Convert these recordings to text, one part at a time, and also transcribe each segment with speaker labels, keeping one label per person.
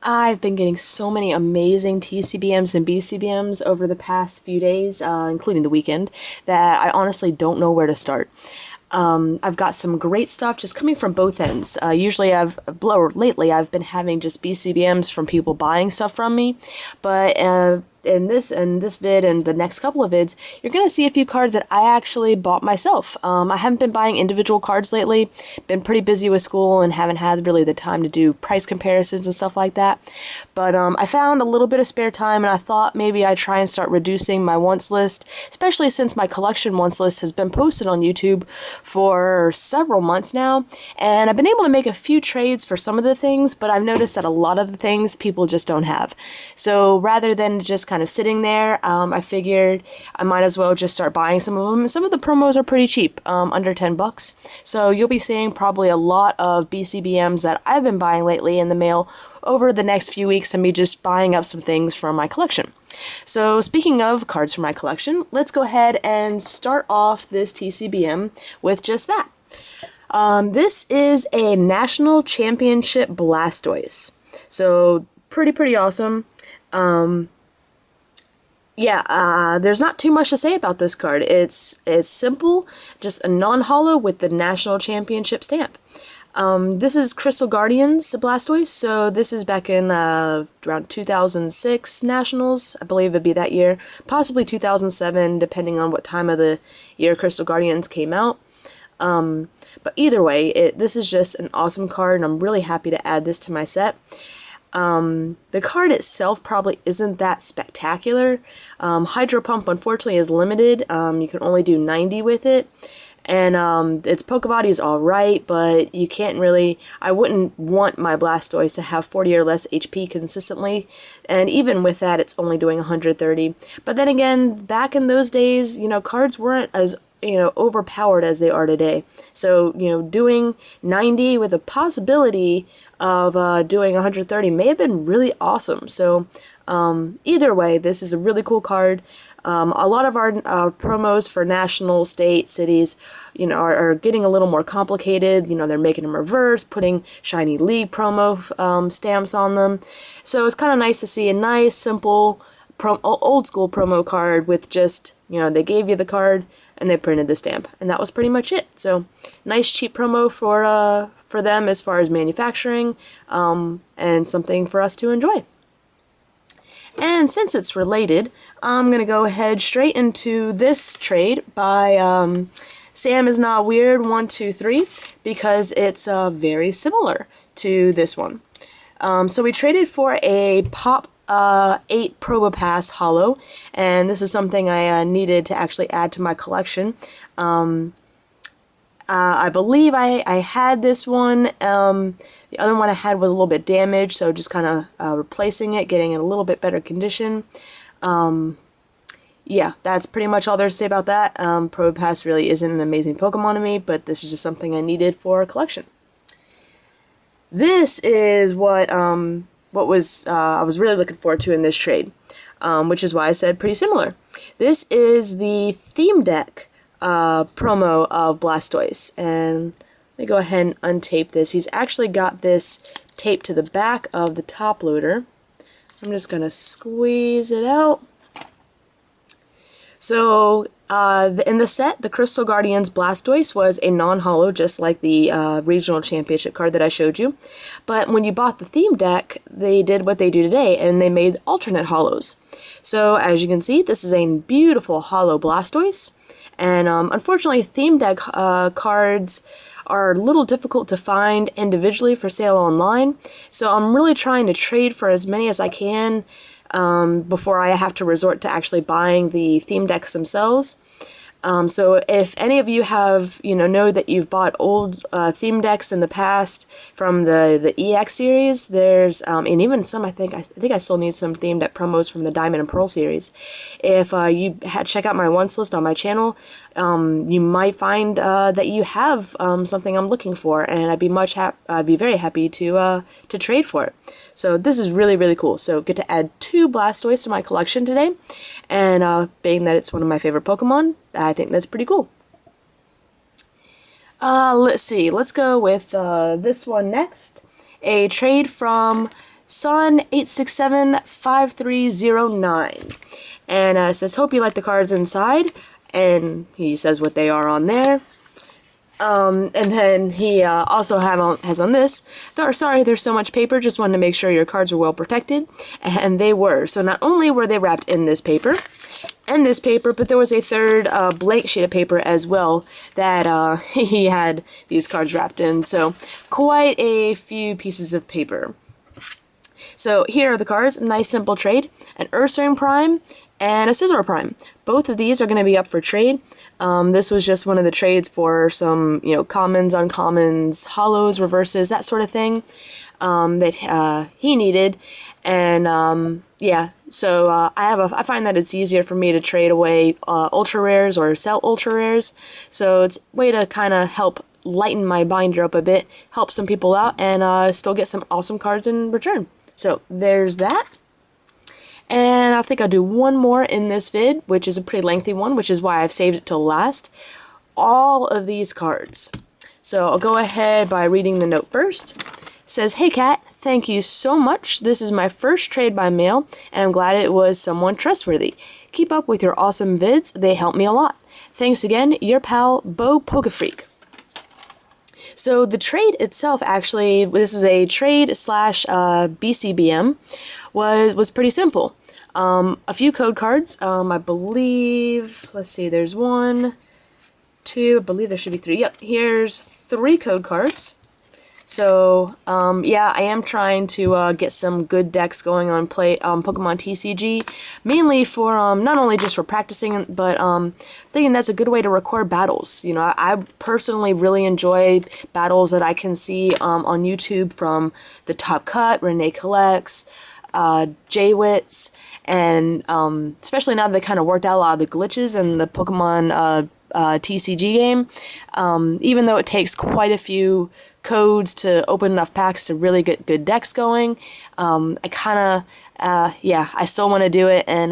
Speaker 1: I've been getting so many amazing TCBMs and BCBMs over the past few days, including the weekend, that I honestly don't know where to start. I've got some great stuff just coming from both ends. Lately I've been having just BCBMs from people buying stuff from me, but in this vid and the next couple of vids, you're gonna see a few cards that I actually bought myself. I haven't been buying individual cards lately, been pretty busy with school and haven't had really the time to do price comparisons and stuff like that. But I found a little bit of spare time and I thought maybe I'd try and start reducing my wants list, especially since my collection wants list has been posted on YouTube for several months now, and I've been able to make a few trades for some of the things, but I've noticed that a lot of the things people just don't have. So rather than just kind of sitting there, I figured I might as well just start buying some of them. Some of the promos are pretty cheap, under 10 bucks. So you'll be seeing probably a lot of BCBMs that I've been buying lately in the mail over the next few weeks, and me just buying up some things from my collection. So speaking of cards from my collection, let's go ahead and start off this TCBM with just that. This is a National Championship Blastoise. So pretty awesome. There's not too much to say about this card. It's simple, just a non-holo with the National Championship stamp. This is Crystal Guardians Blastoise, so this is back in around 2006 Nationals, I believe it'd be that year, possibly 2007, depending on what time of the year Crystal Guardians came out. But either way, this is just an awesome card, and I'm really happy to add this to my set. The card itself probably isn't that spectacular. Hydro Pump unfortunately is limited. You can only do 90 with it. And its Pokebody is alright, but you can't really, I wouldn't want my Blastoise to have 40 or less HP consistently, and even with that it's only doing 130. But then again, back in those days, cards weren't as, overpowered as they are today. So, doing 90 with a possibility of doing 130 may have been really awesome. So, either way, this is a really cool card. A lot of our promos for national, state, cities, are getting a little more complicated. They're making them reverse, putting shiny league promo stamps on them. So it's kind of nice to see a nice, simple, old school promo card with just, they gave you the card and they printed the stamp, and that was pretty much it. So nice, cheap promo for them as far as manufacturing, and something for us to enjoy. And since it's related, I'm going to go ahead straight into this trade by samisnotweird123 because it's very similar to this one. So we traded for a Pop 8 Probopass Holo, and this is something I needed to actually add to my collection. I believe I had this one. The other one I had was a little bit damaged, so just kind of replacing it, getting it in a little bit better condition. Yeah, that's pretty much all there's to say about that. Probopass really isn't an amazing Pokemon to me, but this is just something I needed for a collection. This is what I was really looking forward to in this trade, which is why I said pretty similar. This is the theme deck promo of Blastoise, and let me go ahead and untape this. He's actually got this taped to the back of the top loader. I'm just gonna squeeze it out. So in the set, the Crystal Guardians Blastoise was a non-holo, just like the regional championship card that I showed you. But when you bought the theme deck, they did what they do today, and they made alternate holos. So as you can see, this is a beautiful holo Blastoise. And unfortunately, theme deck cards are a little difficult to find individually for sale online. So I'm really trying to trade for as many as I can before I have to resort to actually buying the theme decks themselves. So if any of you have, know that you've bought old theme decks in the past from the EX series, there's, and even some, I think I still need some theme deck promos from the Diamond and Pearl series. If you check out my wants list on my channel, you might find that you have something I'm looking for, and I'd be very happy to trade for it. So this is really cool. So get to add 2 Blastoise to my collection today, and being that it's one of my favorite Pokemon, I think that's pretty cool. Let's see. Let's go with this one next. A trade from son8675309. And it says, hope you like the cards inside. And he says what they are on there. And then he also has on this, sorry there's so much paper, just wanted to make sure your cards were well protected. And they were. So not only were they wrapped in this paper, and this paper, but there was a third blank sheet of paper as well that he had these cards wrapped in. So quite a few pieces of paper. So here are the cards. Nice simple trade. An Ursaring Prime and a Scizor Prime. Both of these are going to be up for trade. This was just one of the trades for some, commons, uncommons, hollows, reverses, that sort of thing that he needed. And yeah, so I find that it's easier for me to trade away ultra rares or sell ultra rares. So it's a way to kind of help lighten my binder up a bit, help some people out, and still get some awesome cards in return. So there's that. And I think I'll do one more in this vid, which is a pretty lengthy one, which is why I've saved it till last. All of these cards. So I'll go ahead by reading the note first. It says, hey Kat, thank you so much. This is my first trade by mail, and I'm glad it was someone trustworthy. Keep up with your awesome vids. They help me a lot. Thanks again, your pal, BoPokeFreak. So the trade itself, actually, this is a trade slash BCBM, was pretty simple. A few code cards, I believe, let's see, there's 1, 2, I believe there should be 3. Yep, here's 3 code cards. So, yeah, I am trying to get some good decks going on Pokemon TCG, mainly for, not only just for practicing, but thinking that's a good way to record battles. I personally really enjoy battles that I can see on YouTube from the Top Cut, Renee Collects, J-Wits, and especially now that they kind of worked out a lot of the glitches in the Pokemon TCG game, even though it takes quite a few codes to open enough packs to really get good decks going. I kind of, yeah, I still want to do it, and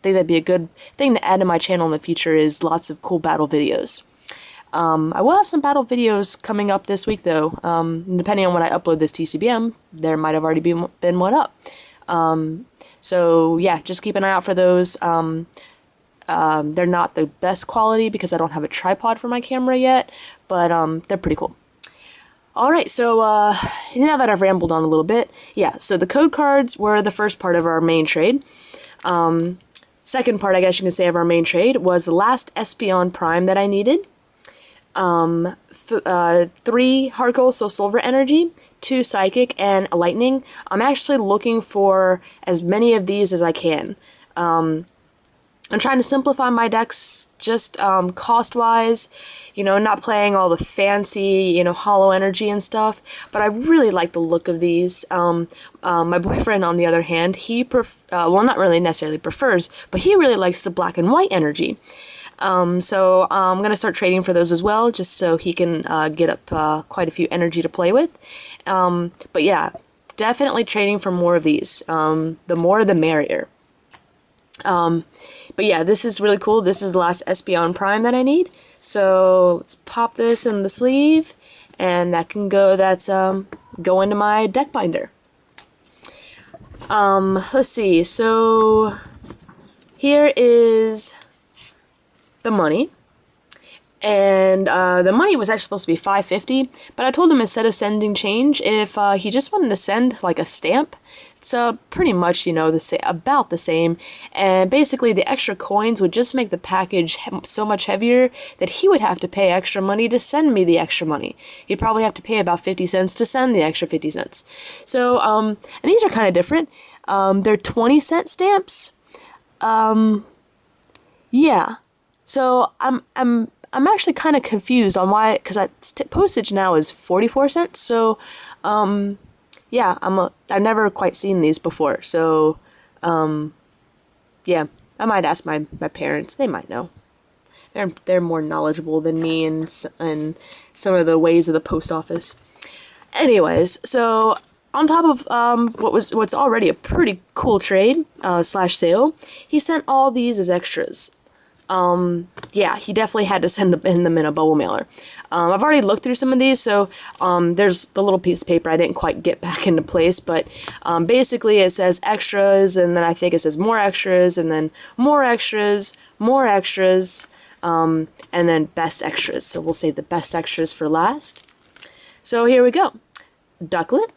Speaker 1: think that'd be a good thing to add to my channel in the future is lots of cool battle videos. I will have some battle videos coming up this week, though. Depending on when I upload this TCBM, there might have already been one up. So yeah, just keep an eye out for those. They're not the best quality because I don't have a tripod for my camera yet, but they're pretty cool. Alright, so now that I've rambled on a little bit, yeah, so the code cards were the first part of our main trade. Second part, I guess you can say, of our main trade was the last Espeon Prime that I needed. 3 Heart Gold, so Silver Energy, 2 Psychic, and a Lightning. I'm actually looking for as many of these as I can. I'm trying to simplify my decks just cost-wise, not playing all the fancy, hollow energy and stuff, but I really like the look of these. My boyfriend, on the other hand, he well, not really necessarily prefers, but he really likes the black and white energy. So I'm going to start trading for those as well, just so he can get up quite a few energy to play with. But yeah, definitely trading for more of these. The more the merrier. But yeah, this is really cool. This is the last Espeon Prime that I need. So let's pop this in the sleeve, and that can go, go into my deck binder. Let's see, so here is the money. And the money was actually supposed to be $5.50, but I told him instead of sending change, if he just wanted to send like a stamp, it's pretty much, about the same. And basically the extra coins would just make the package so much heavier that he would have to pay extra money to send me the extra money. He'd probably have to pay about 50 cents to send the extra 50 cents. So, and these are kind of different. They're 20-cent stamps. Yeah. So I'm actually kind of confused on why, because postage now is 44 cents. So, yeah, I've never quite seen these before. So, yeah, I might ask my parents. They might know. They're more knowledgeable than me in some of the ways of the post office. Anyways, so on top of what's already a pretty cool trade slash sale, he sent all these as extras. Yeah, he definitely had to send them in a bubble mailer. I've already looked through some of these, so there's the little piece of paper I didn't quite get back into place, but basically it says extras, and then I think it says more extras, and then more extras, and then best extras. So we'll save the best extras for last. So here we go. Ducklet,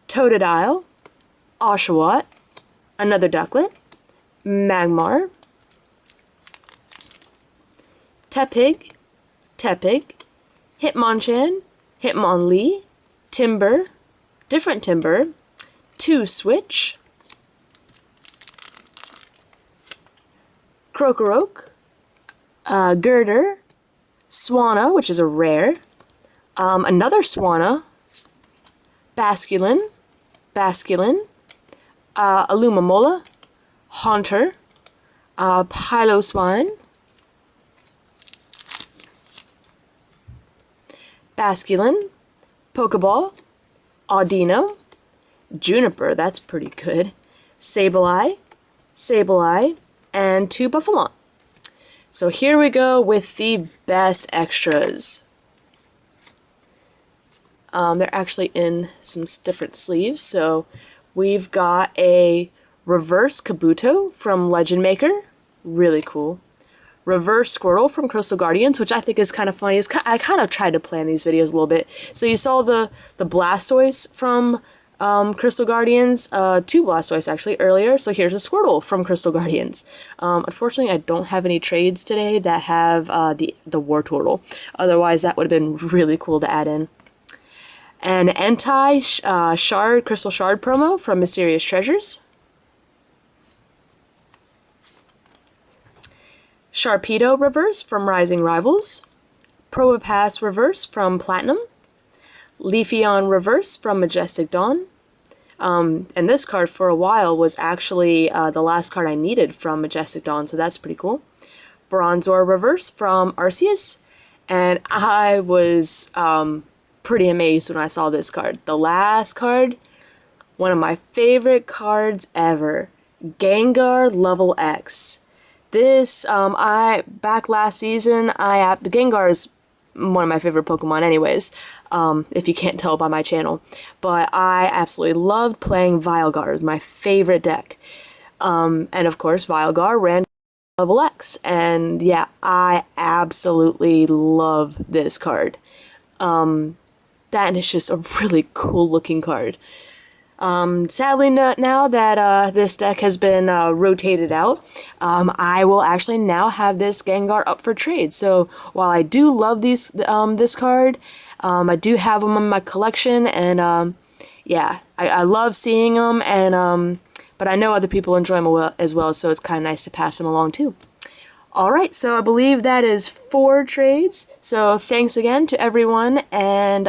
Speaker 1: Totodile, Oshawott, another Ducklet, Magmar, Tepig, Hitmonchan, Hitmonlee, Timber, different Timber, 2-Switch, Krokorok, Girder, Swanna, which is a rare, another Swanna, Basculin, Alumamola, Haunter, Piloswine, Basculin, Pokeball, Audino, Juniper, that's pretty good, Sableye, and 2 Buffalon. So here we go with the best extras. They're actually in some different sleeves. So we've got a reverse Kabuto from Legend Maker, really cool. Reverse Squirtle from Crystal Guardians, which I think is kind of funny. I kind of tried to plan these videos a little bit. So you saw the Blastoise from Crystal Guardians, 2 Blastoise actually earlier. So here's a Squirtle from Crystal Guardians. Unfortunately, I don't have any trades today that have the Wartortle. Otherwise, that would have been really cool to add in. An Shard Crystal Shard promo from Mysterious Treasures. Sharpedo Reverse from Rising Rivals, Probopass Reverse from Platinum, Leafeon Reverse from Majestic Dawn, and this card for a while was actually the last card I needed from Majestic Dawn, so that's pretty cool. Bronzor Reverse from Arceus, and I was pretty amazed when I saw this card. The last card, one of my favorite cards ever, Gengar Level X. This, back last season, Gengar is one of my favorite Pokemon anyways, if you can't tell by my channel. But I absolutely loved playing Vilegar, it was my favorite deck. And of course, Vilegar ran level X, and yeah, I absolutely love this card. That is just a really cool looking card. Sadly, now that this deck has been rotated out, I will actually now have this Gengar up for trade. So while I do love this card, I do have them in my collection, and yeah, I love seeing them, and but I know other people enjoy them as well, so it's kind of nice to pass them along too. Alright, so I believe that is 4 trades, so thanks again to everyone, and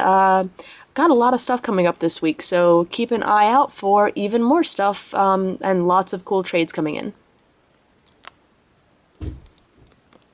Speaker 1: got a lot of stuff coming up this week, so keep an eye out for even more stuff and lots of cool trades coming in.